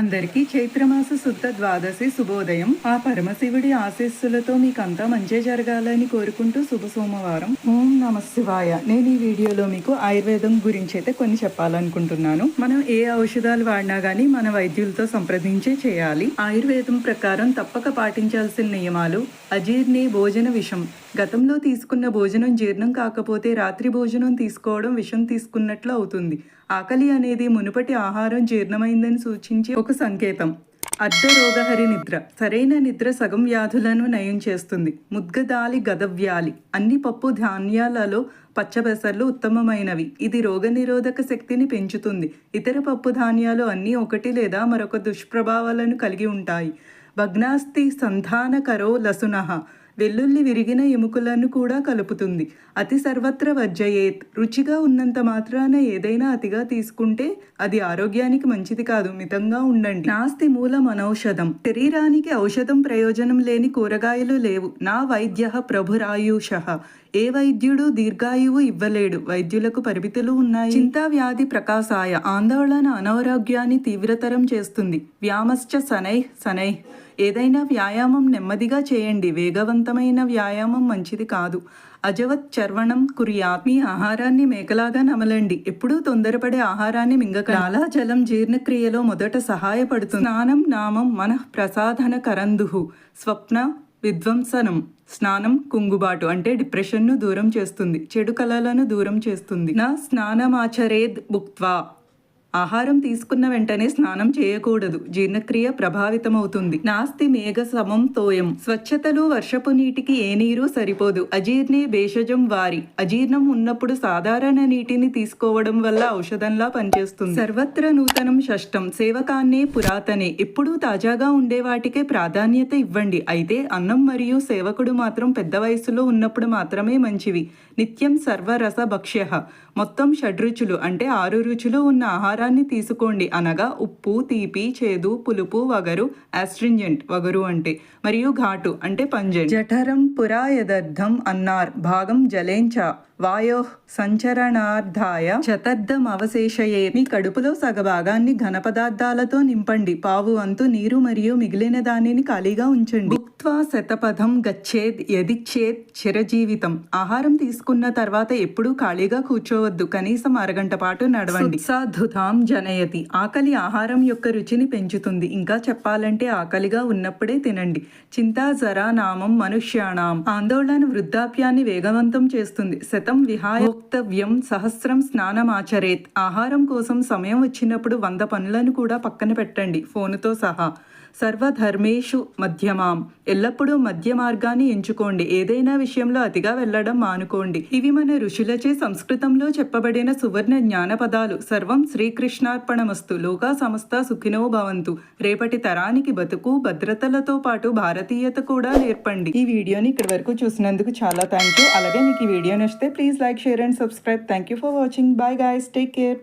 అందరికీ చైత్రమాస శుద్ధ ద్వాదశి శుభోదయం. ఆ పరమశివుడి ఆశీస్సులతో మీకంతా మంచి జరగాలని కోరుకుంటూ శుభ సోమవారం. ఓం నమః శివాయ. నేను ఈ వీడియోలో మీకు ఆయుర్వేదం గురించి అయితే కొన్ని చెప్పాలనుకుంటున్నాను. మనం ఏ ఔషధాలు వాడినా గానీ మన వైద్యులతో సంప్రదించే చేయాలి. ఆయుర్వేదం ప్రకారం తప్పక పాటించాల్సిన నియమాలు: అజీర్ణి భోజన విషం. గతంలో తీసుకున్న భోజనం జీర్ణం కాకపోతే రాత్రి భోజనం తీసుకోవడం విషం తీసుకున్నట్లు అవుతుంది. ఆకలి అనేది మునుపటి ఆహారం జీర్ణమైందని సూచించే ఒక సంకేతం. అర్ధరోగహరి నిద్ర. సరైన నిద్ర సగం వ్యాధులను నయం చేస్తుంది. ముద్గదాలి గదవ్యాలి. అన్ని పప్పు ధాన్యాలలో పచ్చబెసర్లు ఉత్తమమైనవి. ఇది రోగనిరోధక శక్తిని పెంచుతుంది. ఇతర పప్పు ధాన్యాలు అన్నీ ఒకటి లేదా మరొక దుష్ప్రభావాలను కలిగి ఉంటాయి. భగ్నాస్తి సంధానకరో లసునః. వెల్లుల్లి విరిగిన ఎముకలను కూడా కలుపుతుంది. అతి సర్వత్ర వర్జయేత్. రుచిగా ఉన్నంత మాత్రాన ఏదైనా అతిగా తీసుకుంటే అది ఆరోగ్యానికి మంచిది కాదు. మితంగా ఉండండి. నాస్తి మూలం అనౌషధం. శరీరానికి ఔషధం ప్రయోజనం లేని కూరగాయలు లేవు. నా వైద్య ప్రభురాయుషః. ఏ వైద్యుడు దీర్ఘాయువు ఇవ్వలేడు. వైద్యులకు పరిమితులు ఉన్నాయి. చింతా వ్యాధి ప్రకాశాయ. ఆందోళన అనారోగ్యాన్ని తీవ్రతరం చేస్తుంది. వ్యామశ్చ శనై. ఏదైనా వ్యాయామం నెమ్మదిగా చేయండి. వేగవంతమైన వ్యాయామం మంచిది కాదు. అజవత్ చర్వణం కుర్యాత్. మీ ఆహారాన్ని మేకలాగా నమలండి. ఎప్పుడూ తొందరపడే ఆహారాన్ని మింగక. లాలాజలం జీర్ణక్రియలో మొదట సహాయపడుతుంది. స్నానం నామం మనః ప్రసాధన కరందుహు. స్వప్న విధ్వంసనం. స్నానం కుంగుబాటు అంటే డిప్రెషన్ను దూరం చేస్తుంది. చెడు కళలను దూరం చేస్తుంది. నా స్నానమాచరేద్ భుక్త్వా. ఆహారం తీసుకున్న వెంటనే స్నానం చేయకూడదు. జీర్ణక్రియ ప్రభావితమవుతుంది. నాస్తి మేఘ సమం తోయం. స్వచ్ఛతలు వర్షపు నీటికి ఏ నీరు సరిపోదు. అజీర్ణే భేషజం వారి. అజీర్ణం ఉన్నప్పుడు సాధారణ నీటిని తీసుకోవడం వల్ల ఔషధంలా పనిచేస్తుంది. సర్వత్ర నూతనం షష్టం. సేవకాన్నే పురాతనే. ఎప్పుడూ తాజాగా ఉండే వాటికే ప్రాధాన్యత ఇవ్వండి. అయితే అన్నం మరియు సేవకుడు మాత్రం పెద్ద వయసులో ఉన్నప్పుడు మాత్రమే మంచివి. నిత్యం సర్వరస భక్ష్య. మొత్తం షడ్రుచులు అంటే 6 రుచులు ఉన్న ఆహారాన్ని తీసుకోండి. అనగా ఉప్పు, తీపి, చేదు, పులుపు, వగరు, ఆస్ట్రింజెంట్ వగరు అంటే, మరియు ఘాటు అంటే పంజెంట్. జఠరం పురాయదర్థం అన్నార్ భాగం జలేంచ వాయో సంచరణార్థాయ చతర్థం అవశేషయే. మీ కడుపులో సగభాగాన్ని ఘన పదార్థాలతో నింపండి. పావు వంతు నీరు మరియు మిగిలిన దానిని ఖాళీగా ఉంచండి. భుక్త్వా శతపథం గచ్చేద్ యదిచ్చేద్ చిరజీవితం. ఆహారం తీసుకున్న తర్వాత ఎప్పుడూ ఖాళీగా కూర్చోవద్దు. కనీసం అరగంట పాటు నడవండి. సాధుతాం జనయతి. ఆకలి ఆహారం యొక్క రుచిని పెంచుతుంది. ఇంకా చెప్పాలంటే ఆకలిగా ఉన్నప్పుడే తినండి. చింతా జరా నామం మనుష్యాణం. ఆందోళన వృద్ధాప్యాన్ని వేగవంతం చేస్తుంది. శతం విహాయోక్తవ్యం సహస్రం స్నానమాచరేత్. ఆహారం కోసం సమయం వచ్చినప్పుడు 100 పనులను కూడా పక్కన పెట్టండి, ఫోనుతో సహా. సర్వధర్మేషు మధ్యమాం. ఎల్లప్పుడూ మధ్య మార్గాన్ని ఎంచుకోండి. ఏదైనా విషయంలో అతిగా వెళ్ళడం మానుకోండి. ఇవి మన ఋషులచే సంస్కృతంలో చెప్పబడిన సువర్ణ జ్ఞాన పదాలు. సర్వం శ్రీకృష్ణార్పణమస్తు. లోకా సమస్త సుఖినో భవంతు. రేపటి తరానికి బతుకు భద్రతలతో పాటు భారతీయత కూడా నేర్పండి. ఈ వీడియోని ఇక్కడి వరకు చూసినందుకు చాలా థ్యాంక్ యూ. అలాగే మీకు ఈ వీడియో నచ్చితే please like, share and subscribe. Thank you for watching. Bye guys. Take care.